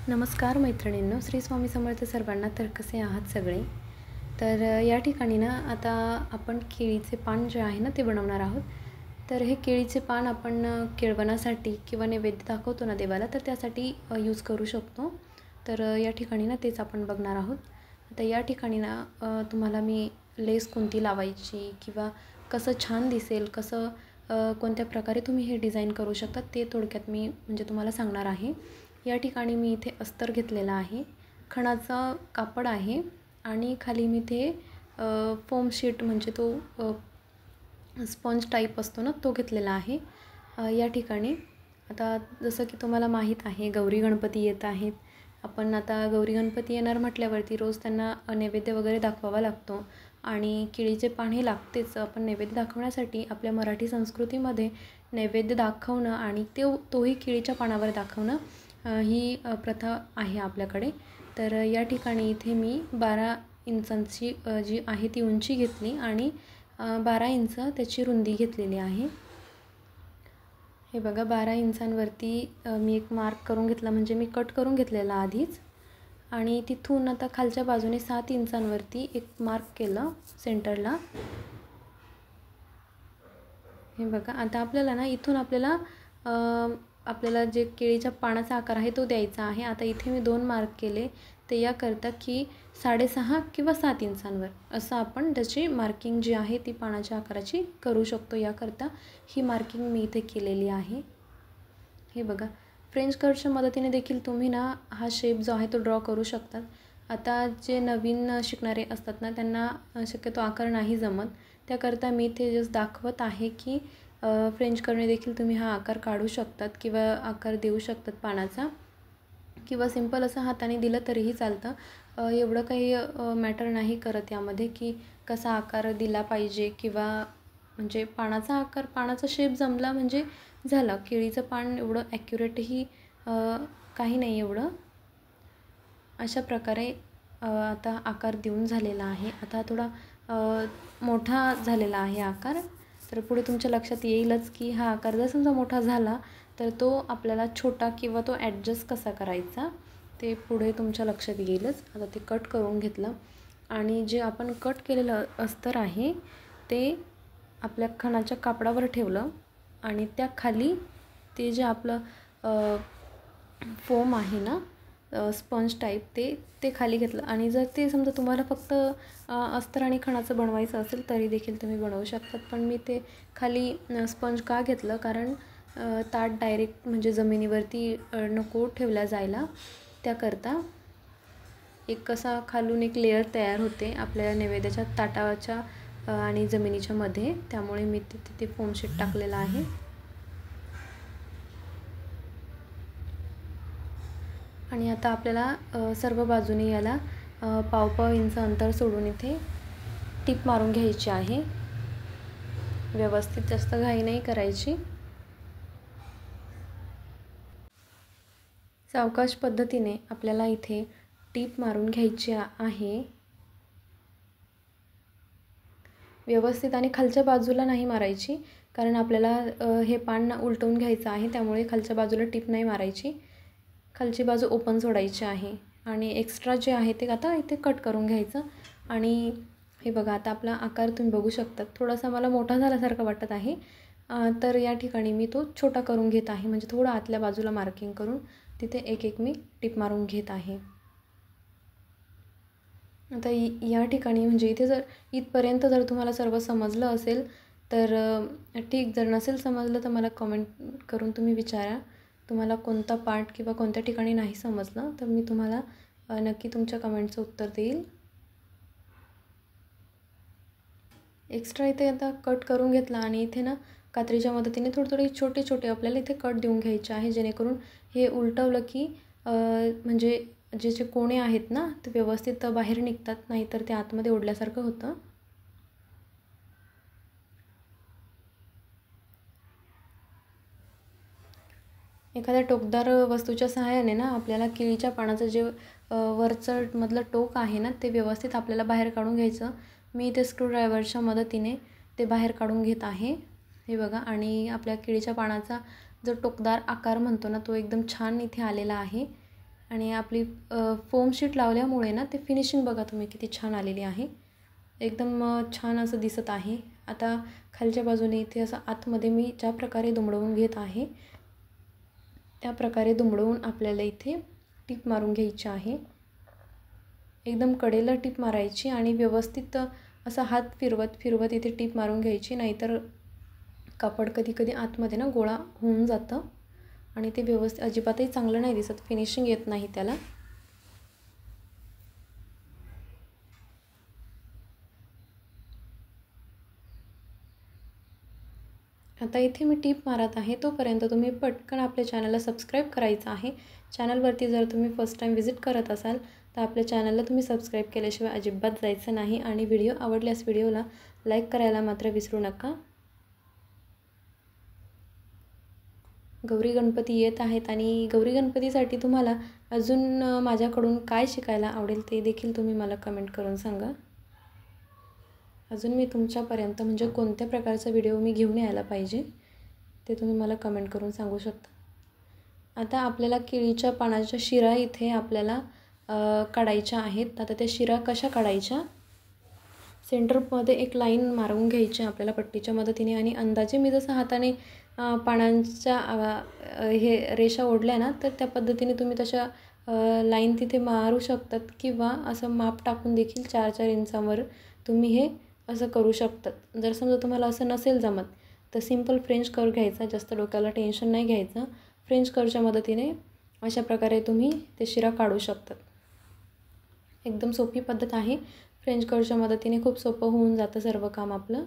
नमस्कार मैत्रिणींनो, श्री स्वामी समर्थ सर्वांना. तर कसे आहात सगळे? तर या ठिकाणी ना आता आपण केळीचे पान जे आहे ना ते बनवणार आहोत. तर हे केळीचे पान आपण केळवणासाठी किंवा नैवेद्य दाखवतो ना देवाला, तर त्यासाठी यूज करू शकतो. तर या ठिकाणी ना तेच आपण बघणार आहोत. आता या ठिकाणी ना तुम्हाला मी लेस कोणती लावायची किंवा कसं छान दिसेल, कसं कोणत्या प्रकारे तुम्ही हे डिझाईन करू शकता ते थोडक्यात मी म्हणजे तुम्हाला सांगणार आहे. या ठिकाणी मी इथे अस्तर घेतलेला आहे, खणाचा कापड आहे आणि खाली मी ते फोम शीट म्हणजे तो स्पंज टाईप असतो ना तो घेतलेला आहे. या ठिकाणी आता जसं की तुम्हाला माहीत आहे गौरी गणपती येत आहेत. आपण आता गौरी गणपती येणार म्हटल्यावरती रोज त्यांना नैवेद्य वगैरे दाखवावा लागतो आणि केळीचे पान हे लागतेच. आपण नैवेद्य दाखवण्यासाठी आपल्या मराठी संस्कृतीमध्ये नैवेद्य दाखवणं आणि तोही केळीच्या पानावर दाखवणं ही प्रथा आहे आपल्याकडे. तर या ठिकाणी इथे मी 12 इंचांची जी आहे ती उंची घेतली आणि 12 इंच त्याची रुंदी घेतलेली आहे. हे बघा 12 इंचांवरती मी एक मार्क करून घेतला, म्हणजे मी कट करून घेतलेला आधीच. आणि तिथून आता खालच्या बाजूने 7 इंचांवरती एक मार्क केलं सेंटरला. हे बघा आता आपल्याला ना इथून आपल्याला जे केळीच्या पानाचा आकार आहे तो द्यायचा आहे. आता इथे मी 2 मार्क केले ते याकरता की 6.5 किंवा 7 इंचांवर असं आपण त्याची मार्किंग जी आहे ती पानाच्या आकाराची करू शकतो. याकरता ही मार्किंग मी इथे केलेली आहे. हे बघा फ्रेंच कर्वच्या मदतीने देखील तुम्ही ना हा शेप जो आहे तो ड्रॉ करू शकतात. आता जे नवीन शिकणारे असतात ना त्यांना शक्यतो आकार नाही जमत, त्याकरता मी ते जस्ट दाखवत आहे की फ्रेंच कर्वने देखील तुम्ही हा आकार काढू शकतात किंवा आकार देऊ शकतात पानाचा, किंवा सिंपल असं हाताने दिलं तरीही चालतं. एवढं काही मॅटर नाही करत यामध्ये की कसा आकार दिला पाहिजे, किंवा म्हणजे पानाचा आकार पानाचा शेप जमला म्हणजे झालं. केळीचं पान एवढं ॲक्युरेटही काही नाही एवढं. अशा प्रकारे आता आकार देऊन झालेला आहे. आता थोडा मोठा झालेला आहे आकार. तर पुढे तुमच्या लक्षात येईलच की हा आकार जर समजा मोठा झाला तर तो आपल्याला छोटा किंवा तो ॲडजस्ट कसा करायचा ते पुढे तुमच्या लक्षात येईलच. आता ते कट करून घेतलं आणि जे आपण कट केलेलं अस्तर आहे ते आपल्या खणाच्या कापडावर ठेवलं आणि त्या खाली ते जे आपलं फोम आहे ना स्पंज टाईप ते खाली घेतलं. आणि जर ते समजा तुम्हाला फक्त अस्तर आणि खणाचं बनवायचं असेल तरी देखील तुम्ही बनवू शकतात. पण मी ते खाली स्पंज का घेतलं, कारण ताट डायरेक्ट म्हणजे जमिनीवरती नको ठेवल्या जायला, त्याकरता एक कसा खालून एक लेअर तयार होते आपल्या नैवेद्याच्या ताटाच्या आणि जमिनीच्या मध्ये. त्यामुळे मी तिथे फोम शीट टाकलेला आहे. आणि आता आपल्याला सर्व बाजूने याला पाव इंच अंतर सोडून इथे टिप मारून घ्यायची आहे. व्यवस्थित जास्त घाई नाही करायची. सावकाश पद्धतीने आपल्याला इथे टिप मारून घ्यायची आहे व्यवस्थित. आणि खालच्या बाजूला नाही मारायची, कारण आपल्याला हे पान उलटवून घ्यायचं आहे, त्यामुळे खालच्या बाजूला टिप नाही मारायची. खालची बाजू ओपन सोडायची आहे आणि एक्स्ट्रा जे आहे ते आता इथे कट करून घ्यायचं. आणि हे बघा आता आपला आकार तुम्ही बघू शकता, थोडासा मला मोठा झाल्यासारखं वाटत आहे. तर या ठिकाणी मी तो छोटा करून घेत आहे, म्हणजे थोडं आतल्या बाजूला मार्किंग करून तिथे एक मी टिप मारून घेत आहे. आता या ठिकाणी म्हणजे इथे जर इथपर्यंत जर तुम्हाला सर्व समजलं असेल तर ठीक, जर नसेल समजलं तर मला कमेंट करून तुम्ही विचारा तुम्हाला कोणता पार्ट किंवा कोणत्या ठिकाणी नाही समजलं, तर मी तुम्हाला नक्की तुमच्या कमेंटचं उत्तर देईल. एक्स्ट्रा इथे आता कट करून घेतला आणि इथे ना कात्रीच्या मदतीने थोडे छोटे आपल्याला इथे कट देऊन घ्यायचे आहे, जेणेकरून हे उलटवलं की म्हणजे जे कोणे आहेत ना ते व्यवस्थित बाहेर निघतात, नाहीतर ते आतमध्ये ओढल्यासारखं होतं. एखाद्या टोकदार वस्तूच्या सहाय्याने ना आपल्याला केळीच्या पानाचं जे वरचं मधलं टोक आहे ना ते व्यवस्थित आपल्याला बाहेर काढून घ्यायचं. मी इथे स्क्रूड्रायव्हरच्या मदतीने ते बाहेर काढून घेत आहे. हे बघा, आणि आपल्या केळीच्या पानाचा जो टोकदार आकार म्हणतो ना तो एकदम छान इथे आलेला आहे. आणि आपली फोम शीट लावल्यामुळे ना ते फिनिशिंग बघा तुम्ही किती छान आलेली आहे. एकदम छान असं दिसत आहे. आता खालच्या बाजूने इथे असं आतमध्ये मी ज्या प्रकारे दुमडवून घेत आहे त्या प्रकारे दुमडवून आपल्याला इथे टीप मारून घ्यायची आहे. एकदम कडेला टीप मारायची आणि व्यवस्थित असा हात फिरवत इथे टीप मारून घ्यायची, नाहीतर कापड कधी कधी आतमध्ये ना गोळा होऊन जातं आणि ते व्यवस्थित अजिबातही चांगलं नाही दिसत, फिनिशिंग येत नाही त्याला. आता इथे मी टीप मारत आहे, तोपर्यंत तुम्ही पटकन आपल्या चॅनलला सबस्क्राईब करायचं आहे. चॅनलवरती जर तुम्ही फर्स्ट टाईम व्हिजिट करत असाल तर आपल्या चॅनलला तुम्ही सबस्क्राईब केल्याशिवाय अजिबात जायचं नाही. आणि व्हिडिओ आवडल्यास व्हिडिओला लाईक करायला मात्र विसरू नका. गौरी गणपती येत आहेत आणि गौरी गणपतीसाठी तुम्हाला अजून माझ्याकडून काय शिकायला आवडेल ते देखील तुम्ही मला कमेंट करून सांगा. अजून मी तुमच्यापर्यंत म्हणजे कोणत्या प्रकारचा व्हिडिओ मी घेऊन यायला पाहिजे ते तुम्ही मला कमेंट करून सांगू शकता. आता आपल्याला केळीच्या पानाच्या शिरा इथे आपल्याला काढायच्या आहेत. आता त्या शिरा कशा काढायच्या, सेंटरमध्ये एक लाईन मारून घ्यायची आपल्याला पट्टीच्या मदतीने आणि अंदाजे मी जसं हाताने पानांच्या हे रेषा ओढल्या ना तर त्या पद्धतीने तुम्ही तशा लाईन तिथे मारू शकतात, किंवा असं माप टाकून देखील 4-4 इंचावर तुम्ही हे असं करू शकतात. जर समजा तुम्हाला असं नसेल जमत तर सिंपल फ्रेंच कर्व घ्यायचा, जास्त डोक्याला टेन्शन नाही घ्यायचं. फ्रेंच कर्वच्या मदतीने अशा प्रकारे तुम्ही ते शिरा काढू शकतात. एकदम सोपी पद्धत आहे. फ्रेंच कर्वच्या मदतीने खूप सोपं होऊन जातं सर्व काम आपलं.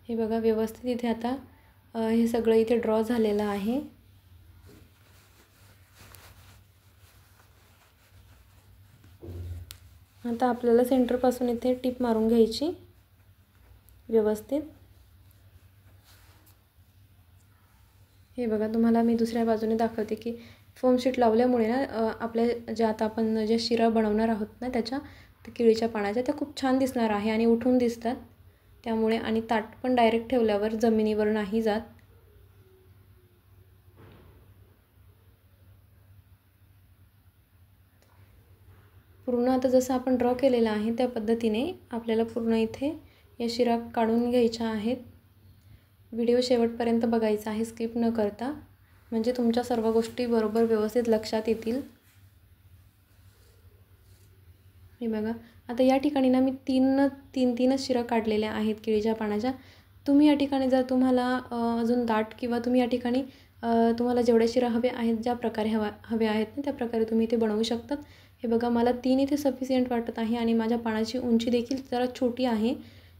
हे बघा व्यवस्थित इथे आता हे सगळं इथे ड्रॉ झालेलं आहे. आता आपल्याला सेंटरपासून इथे टीप मारून घ्यायची व्यवस्थित. हे बघा तुम्हाला मी दुसऱ्या बाजूने दाखवते की फोम शीट लावल्यामुळे ना आपल्या ज्या आता आपण ज्या शिरा बनवणार आहोत ना त्याच्या केळीच्या पानाच्या त्या खूप छान दिसणार आहे आणि उठून दिसतात त्यामुळे. आणि ताट पण डायरेक्ट ठेवल्यावर जमिनीवर नाही जात. पूर्ण आता जसं आपण ड्रॉ केलेलं आहे त्या पद्धतीने आपल्याला पूर्ण इथे या शिरा काढून घ्यायच्या आहेत. व्हिडिओ शेवटपर्यंत बघायचा आहे स्किप न करता, म्हणजे तुमच्या सर्व गोष्टी बरोबर व्यवस्थित लक्षात येतील. हे बघा आता या ठिकाणी ना मी तीनच शिरा काढलेल्या आहेत केळीच्या पानाच्या. तुम्ही या ठिकाणी जर तुम्हाला अजून दाट किंवा तुम्ही या ठिकाणी तुम्हाला जेवढे शिरा हवे आहेत ज्या प्रकारे हवे आहेत ना त्या प्रकारे तुम्ही इथे बनवू शकतात. हे बघा मला 3 इथे सफिशियंट वाटत आहे आणि माझ्या पानाची उंची देखील जरा छोटी आहे.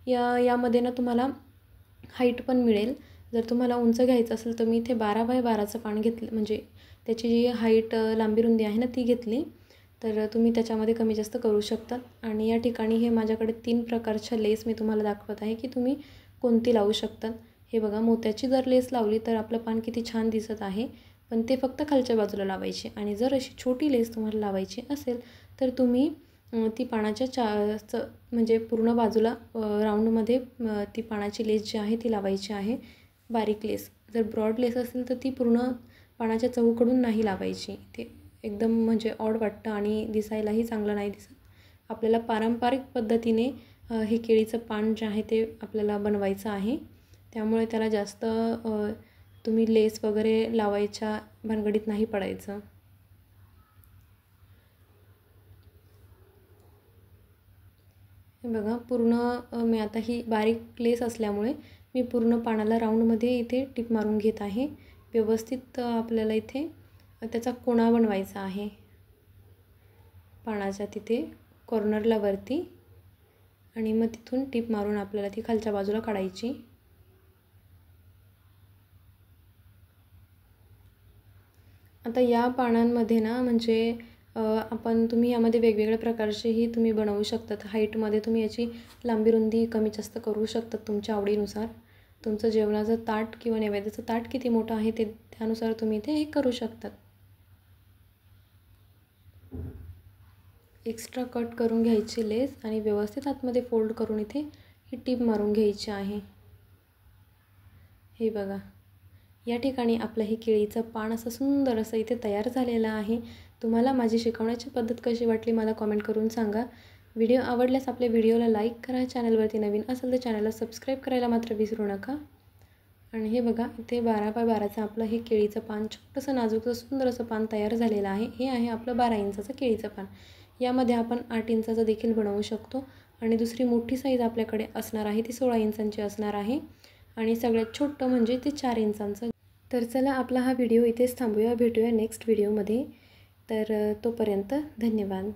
यामध्ये ना तुम्हाला हाईट पण मिळेल. जर तुम्हाला उंच घ्यायचं असेल तर मी इथे 12x12चं पान घेतलं, म्हणजे त्याची जी हाईट लांबी रुंदी आहे ना ती घेतली, तर तुम्ही त्याच्यामध्ये कमी जास्त करू शकतात. आणि या ठिकाणी हे माझ्याकडे 3 प्रकारच्या लेस मी तुम्हाला दाखवत आहे की तुम्ही कोणती लावू शकतात. हे बघा मोत्याची जर लेस लावली तर आपलं पान किती छान दिसत आहे, पण ते फक्त खालच्या बाजूला लावायची. आणि जर अशी छोटी लेस तुम्हाला लावायची असेल तर तुम्ही ती पानाच्या म्हणजे पूर्ण बाजूला राऊंडमध्ये ती पानाची लेस जी आहे ती लावायची आहे, बारीक लेस. जर ब्रॉड लेस असेल तर ती पूर्ण पानाच्या चहूकडून नाही लावायची, ते एकदम म्हणजे ऑड वाटतं आणि दिसायलाही चांगलं नाही दिसत. आपल्याला पारंपरिक पद्धतीने हे केळीचं पान जे आहे ते आपल्याला बनवायचं आहे, त्यामुळे त्याला जास्त तुम्ही लेस वगैरे लावायच्या भानगडीत नाही पडायचं. हे बघा पूर्ण मी आता ही बारीक लेस असल्यामुळे मी पूर्ण पानाला राऊंडमध्ये इथे टिप मारून घेत आहे. व्यवस्थित आपल्याला इथे त्याचा कोणा बनवायचा आहे पानाच्या तिथे कॉर्नरला वरती, आणि मग तिथून टिप मारून आपल्याला ती खालच्या बाजूला काढायची. आता या पानांमध्ये ना म्हणजे तुम्ही यामध्ये वेगवेगळ्या प्रकारचेही तुम्ही बनवू शकतात. हाईटमध्ये तुम्ही याची लांबी रुंदी कमी जास्त करू शकतात तुमच्या आवडीनुसार. तुमचं जेवणाचं ताट किंवा नैवेद्याचं ताट किती मोठं आहे ते त्यानुसार तुम्ही इथे हे करू शकतात. एक्स्ट्रा कट करून घ्यायची लेस आणि व्यवस्थित आतमध्ये फोल्ड करून इथे ही टीप मारून घ्यायची आहे. हे बघा या ठिकाणी आपलं हे केळीचं पान असं सुंदर असं इथे तयार झालेलं आहे. तुम्हाला माझी शिकवण्याची पद्धत कशी वाटली मला कॉमेंट करून सांगा. व्हिडिओ आवडल्यास आपल्या व्हिडिओला लाईक करा. चॅनलवरती नवीन असेल तर चॅनलला सबस्क्राईब करायला मात्र विसरू नका. आणि हे बघा इथे 12x12चं आपलं हे केळीचं पान छोटंसं नाजूकचं सुंदर असं पान तयार झालेलं आहे. हे आहे आपलं 12 इंचाचं केळीचं पान. यामध्ये आपण 8 इंचाचं देखील बनवू शकतो. आणि दुसरी मोठी साईज आपल्याकडे असणार आहे ती 16 इंचांची असणार आहे. आणि सगळ्यात छोटं म्हणजे ते 4 इंचांचं. तर चला आपला हा व्हिडिओ इथेच थांबूया. भेटूया नेक्स्ट व्हिडिओमध्ये. तर तोपर्यंत धन्यवाद.